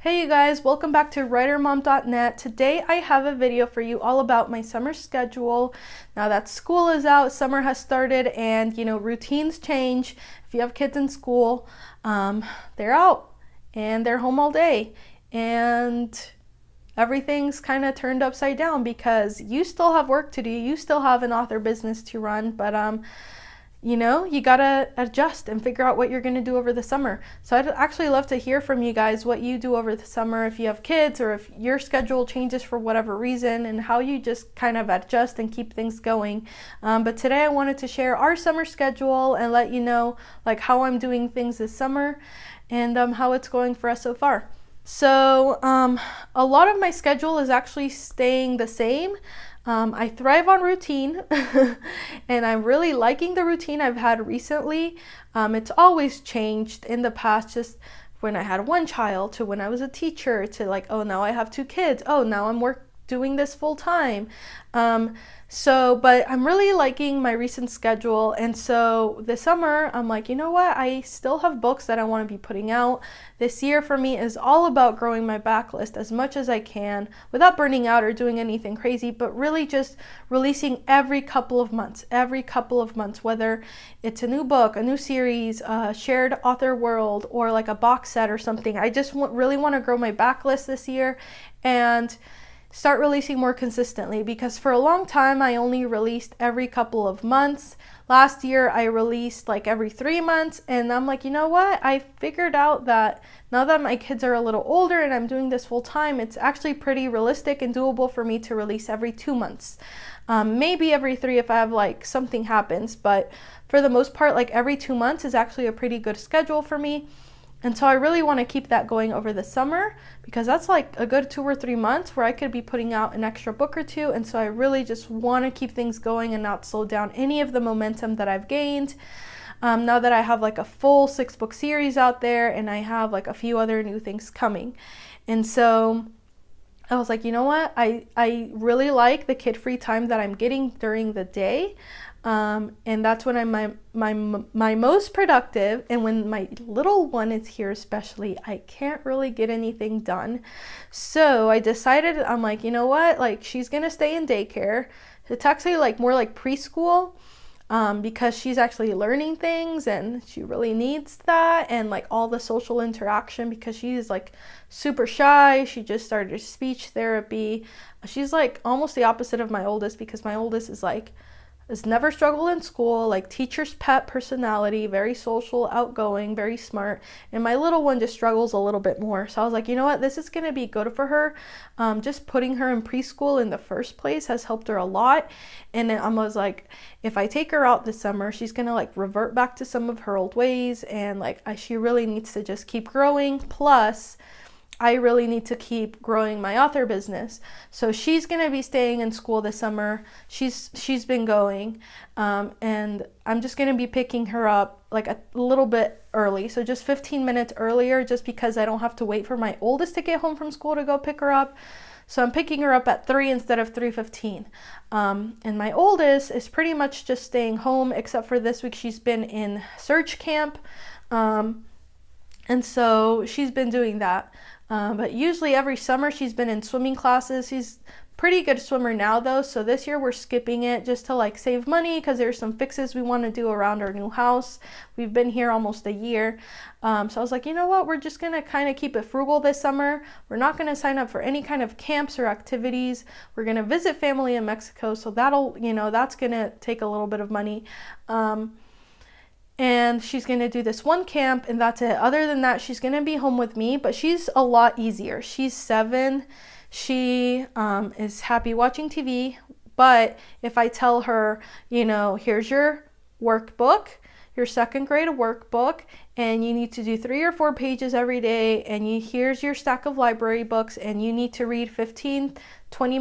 Hey you guys, welcome back to writermom.net. Today I have a video for you all about my summer schedule. Now that school is out, summer has started, and routines change. If you have kids in school, they're out and they're home all day, and everything's kind of turned upside down because you still have work to do. You still have an author business to run, but you gotta adjust and figure out what you're gonna do over the summer. So I'd actually love to hear from you guys what you do over the summer, if you have kids or if your schedule changes for whatever reason, and how you just kind of adjust and keep things going. But today I wanted to share our summer schedule and let you know like how I'm doing things this summer and how it's going for us so far. So a lot of my schedule is actually staying the same. I thrive on routine and I'm really liking the routine I've had recently. It's always changed in the past, just when I had one child to when I was a teacher to like, oh, now I have two kids. Oh, now I'm doing this full time. But I'm really liking my recent schedule. And so this summer, I'm like, you know what? I still have books that I want to be putting out. This year for me is all about growing my backlist as much as I can without burning out or doing anything crazy, but really just releasing every couple of months, whether it's a new book, a new series, a shared author world, or like a box set or something. I just really want to grow my backlist this year and start releasing more consistently, because for a long time I only released every couple of months. Last year I released like every 3 months, and I'm like, you know what? I figured out that now that my kids are a little older and I'm doing this full time, it's actually pretty realistic and doable for me to release every 2 months. Maybe every 3 if I have like something happens, but for the most part, like every 2 months is actually a pretty good schedule for me. And so I really want to keep that going over the summer, because that's like a good 2 or 3 months where I could be putting out an extra book or two. And so I really just want to keep things going and not slow down any of the momentum that I've gained. Now that I have like a full 6-book series out there and I have like a few other new things coming. And so I was like, you know what? I really like the kid-free time that I'm getting during the day. And that's when I'm my most productive, and when my little one is here especially, I can't really get anything done. So I decided, I'm like, you know what, like she's gonna stay in daycare. It's actually like more like preschool, because she's actually learning things and she really needs that, and like all the social interaction, because she's like super shy. She just started speech therapy. She's like almost the opposite of my oldest, because my oldest is like has never struggled in school, like teacher's pet personality, very social, outgoing, very smart. And my little one just struggles a little bit more. So I was like, you know what, this is gonna be good for her. Just putting her in preschool in the first place has helped her a lot. And then I was like, if I take her out this summer, she's gonna like revert back to some of her old ways, and like she really needs to just keep growing. Plus, I really need to keep growing my author business. So she's gonna be staying in school this summer. She's been going, and I'm just gonna be picking her up like a little bit early, so just 15 minutes earlier, just because I don't have to wait for my oldest to get home from school to go pick her up. So I'm picking her up at 3 instead of 3:15. And my oldest is pretty much just staying home, except for this week she's been in search camp, and so she's been doing that. But usually every summer she's been in swimming classes. She's pretty good swimmer now though, so this year we're skipping it just to like save money, because there's some fixes we want to do around our new house. We've been here almost a year. So I was like, you know what, we're just gonna kind of keep it frugal this summer. We're not gonna sign up for any kind of camps or activities. We're gonna visit family in Mexico, so that's gonna take a little bit of money. And she's going to do this one camp, and that's it. Other than that, she's going to be home with me, but she's a lot easier. She's 7. She is happy watching TV, but if I tell her, here's your workbook, your 2nd grade workbook, and you need to do 3 or 4 pages every day, and here's your stack of library books, and you need to read 15-20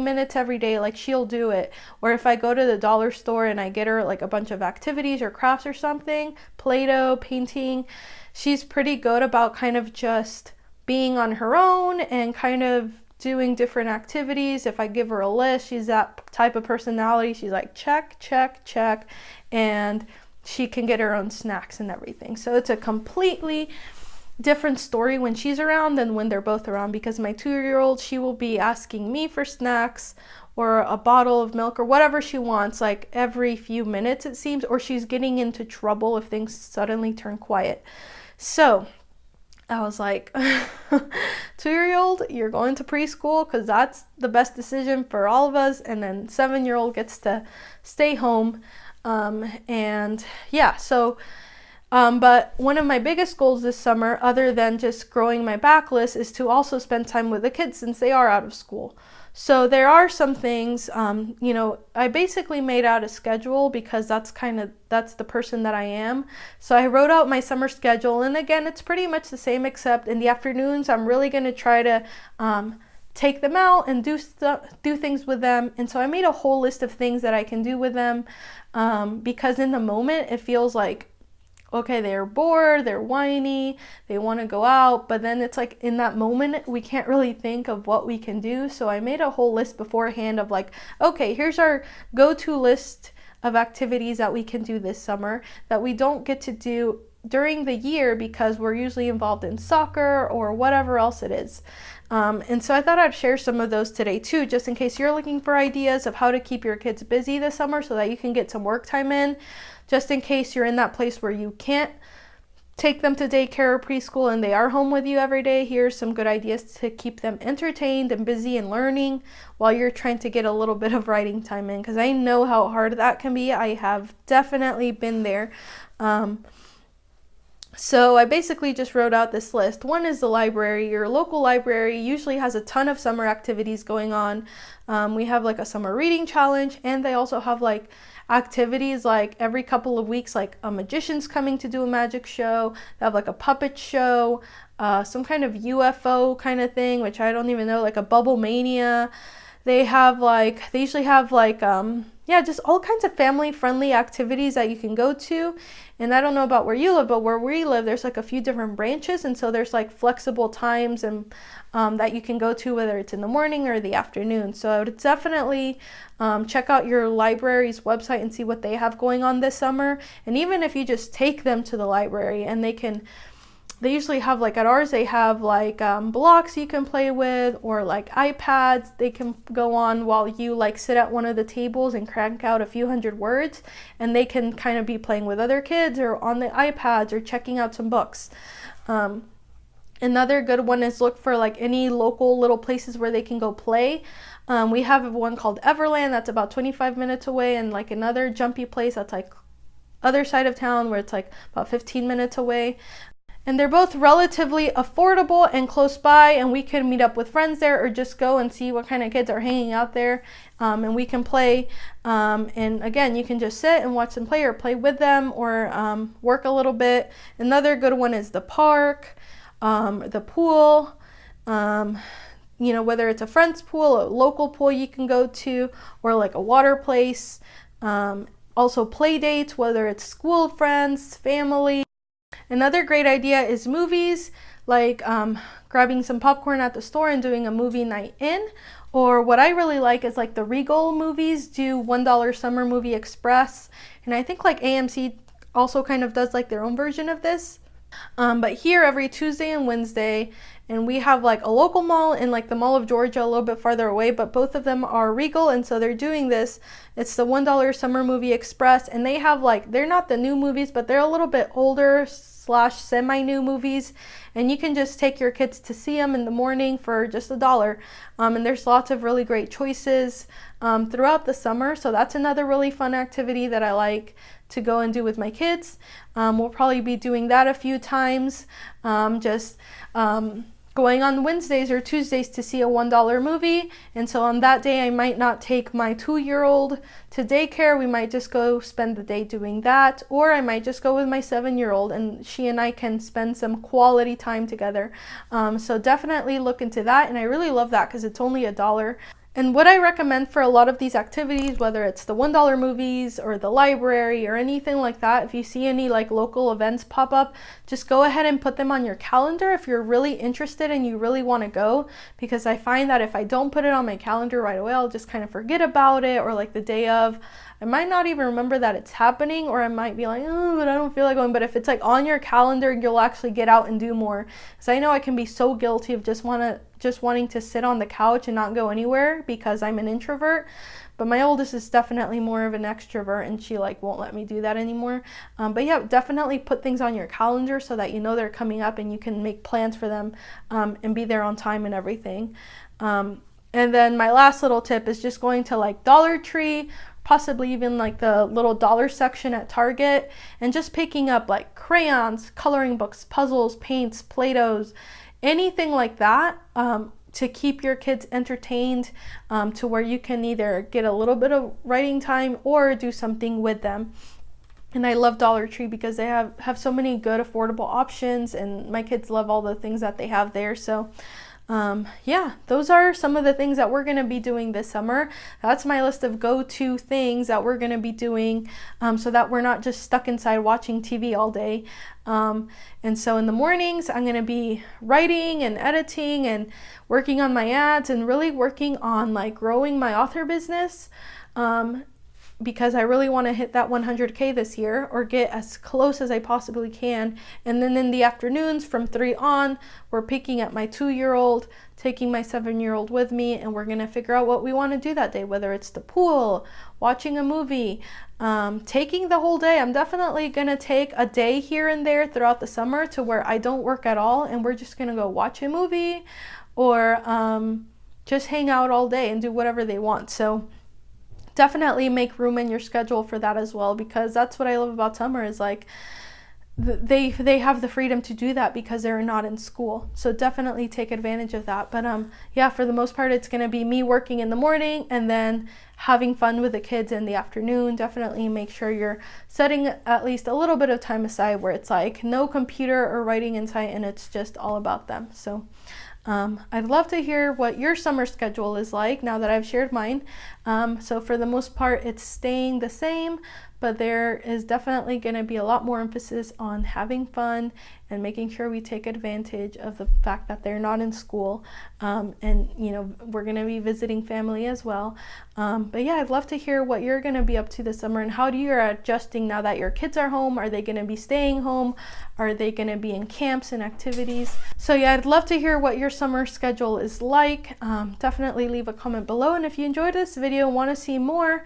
minutes every day, like she'll do it. Or if I go to the dollar store and I get her like a bunch of activities or crafts or something, Play-Doh, painting, she's pretty good about kind of just being on her own and kind of doing different activities. If I give her a list, she's that type of personality. She's like check, check, check, and she can get her own snacks and everything. So it's a completely different story when she's around than when they're both around, because my 2-year-old, she will be asking me for snacks or a bottle of milk or whatever she wants, like every few minutes it seems, or she's getting into trouble if things suddenly turn quiet. So I was like, 2-year-old, you're going to preschool because that's the best decision for all of us, and then 7-year-old gets to stay home. And yeah, so but one of my biggest goals this summer, other than just growing my backlist, is to also spend time with the kids since they are out of school. So there are some things, I basically made out a schedule because that's the person that I am. So I wrote out my summer schedule, and again, it's pretty much the same, except in the afternoons, I'm really going to try to take them out and do things with them. And so I made a whole list of things that I can do with them, because in the moment, it feels like, okay, they're bored, they're whiny, they want to go out, but then it's like in that moment we can't really think of what we can do. So I made a whole list beforehand of like, okay, here's our go-to list of activities that we can do this summer that we don't get to do during the year because we're usually involved in soccer or whatever else it is. And so I thought I'd share some of those today too, just in case you're looking for ideas of how to keep your kids busy this summer so that you can get some work time in. Just in case you're in that place where you can't take them to daycare or preschool and they are home with you every day, here's some good ideas to keep them entertained and busy and learning while you're trying to get a little bit of writing time in, because I know how hard that can be. I have definitely been there. So I basically just wrote out this list. One is the library. Your local library usually has a ton of summer activities going on. We have like a summer reading challenge, and they also have like activities like every couple of weeks, like a magician's coming to do a magic show. They have like a puppet show, some kind of UFO kind of thing, which I don't even know, like a Bubble Mania. They usually have like, just all kinds of family friendly activities that you can go to. And I don't know about where you live, but where we live, there's like a few different branches. And so there's like flexible times and that you can go to, whether it's in the morning or the afternoon. So I would definitely check out your library's website and see what they have going on this summer. And even if you just take them to the library and they usually have, like at ours, they have like blocks you can play with, or like iPads they can go on while you like sit at one of the tables and crank out a few hundred words, and they can kind of be playing with other kids or on the iPads or checking out some books. Another good one is look for like any local little places where they can go play. We have one called Everland that's about 25 minutes away, and like another jumpy place that's like other side of town where it's like about 15 minutes away. And they're both relatively affordable and close by, and we can meet up with friends there or just go and see what kind of kids are hanging out there, and we can play. And again, you can just sit and watch them play or play with them or work a little bit. Another good one is the park, the pool, whether it's a friend's pool, a local pool you can go to, or like a water place. Also play dates, whether it's school friends, family. Another great idea is movies, like grabbing some popcorn at the store and doing a movie night in. Or what I really like is like the Regal movies do $1 Summer Movie Express. And I think like AMC also kind of does like their own version of this. But here every Tuesday and Wednesday, and we have like a local mall and like the Mall of Georgia a little bit farther away, but both of them are Regal, and so they're doing this. It's the $1 Summer Movie Express, and they have like, they're not the new movies, but they're a little bit older / semi-new movies, and you can just take your kids to see them in the morning for just $1. And there's lots of really great choices throughout the summer, so that's another really fun activity that I like to go and do with my kids. We'll probably be doing that a few times, going on Wednesdays or Tuesdays to see a $1 movie. And so on that day, I might not take my 2-year-old to daycare. We might just go spend the day doing that, or I might just go with my 7-year-old and she and I can spend some quality time together. So definitely look into that, and I really love that because it's only $1. And what I recommend for a lot of these activities, whether it's the $1 movies or the library or anything like that, if you see any like local events pop up, just go ahead and put them on your calendar if you're really interested and you really want to go, because I find that if I don't put it on my calendar right away, I'll just kind of forget about it, or like the day of, I might not even remember that it's happening, or I might be like, oh, but I don't feel like going. But if it's like on your calendar, you'll actually get out and do more. Because I know I can be so guilty of just wanting to sit on the couch and not go anywhere because I'm an introvert. But my oldest is definitely more of an extrovert, and she like won't let me do that anymore. But yeah, definitely put things on your calendar so that you know they're coming up and you can make plans for them, and be there on time and everything. And then my last little tip is just going to like Dollar Tree, possibly even like the little dollar section at Target, and just picking up like crayons, coloring books, puzzles, paints, Play-Dohs, anything like that, to keep your kids entertained, to where you can either get a little bit of writing time or do something with them. And I love Dollar Tree because they have so many good affordable options, and my kids love all the things that they have there. So yeah, those are some of the things that we're going to be doing this summer. That's my list of go-to things that we're going to be doing, so that we're not just stuck inside watching TV all day. And so in the mornings, I'm going to be writing and editing and working on my ads, and really working on like growing my author business. Because I really want to hit that 100K this year, or get as close as I possibly can. And then in the afternoons from 3 on, we're picking up my 2-year-old, taking my 7-year-old with me, and we're going to figure out what we want to do that day, whether it's the pool, watching a movie, taking the whole day. I'm definitely going to take a day here and there throughout the summer to where I don't work at all, and we're just going to go watch a movie, or just hang out all day and do whatever they want. So definitely make room in your schedule for that as well, because that's what I love about summer, is like they have the freedom to do that because they're not in school. So definitely take advantage of that. But yeah, for the most part, it's going to be me working in the morning and then having fun with the kids in the afternoon. Definitely make sure you're setting at least a little bit of time aside where it's like no computer or writing in sight, and it's just all about them. So I'd love to hear what your summer schedule is like now that I've shared mine. So for the most part, it's staying the same, but there is definitely going to be a lot more emphasis on having fun and making sure we take advantage of the fact that they're not in school. And, you know, we're going to be visiting family as well. But yeah, I'd love to hear what you're going to be up to this summer, and how you're adjusting now that your kids are home. Are they going to be staying home? Are they going to be in camps and activities? So yeah, I'd love to hear what your summer schedule is like. Definitely leave a comment below. And if you enjoyed this video and want to see more,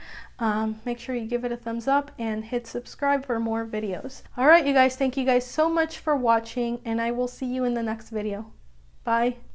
make sure you give it a thumbs up and hit subscribe for more videos. All right, you guys, thank you guys so much for watching, and I will see you in the next video. Bye.